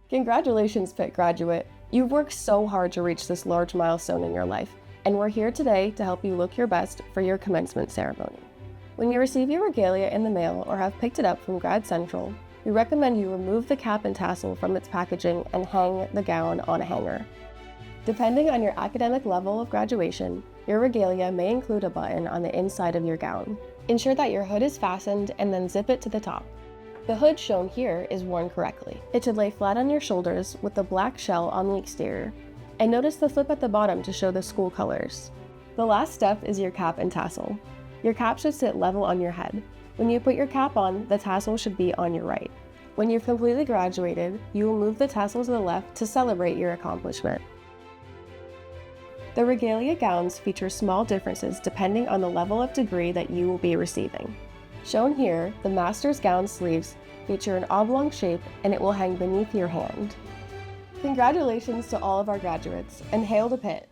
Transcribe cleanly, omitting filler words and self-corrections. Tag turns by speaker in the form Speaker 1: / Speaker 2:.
Speaker 1: Congratulations, Pitt graduate! You've worked so hard to reach this large milestone in your life, and we're here today to help you look your best for your commencement ceremony. When you receive your regalia in the mail or have picked it up from Grad Central, we recommend you remove the cap and tassel from its packaging and hang the gown on a hanger. Depending on your academic level of graduation, your regalia may include a button on the inside of your gown. Ensure that your hood is fastened and then zip it to the top. The hood shown here is worn correctly. It should lay flat on your shoulders with the black shell on the exterior, and notice the flip at the bottom to show the school colors. The last step is your cap and tassel. Your cap should sit level on your head. When you put your cap on, the tassel should be on your right. When you've completely graduated, you will move the tassel to the left to celebrate your accomplishment. The regalia gowns feature small differences depending on the level of degree that you will be receiving. Shown here, the master's gown sleeves feature an oblong shape and it will hang beneath your hand. Congratulations to all of our graduates, and hail to Pitt!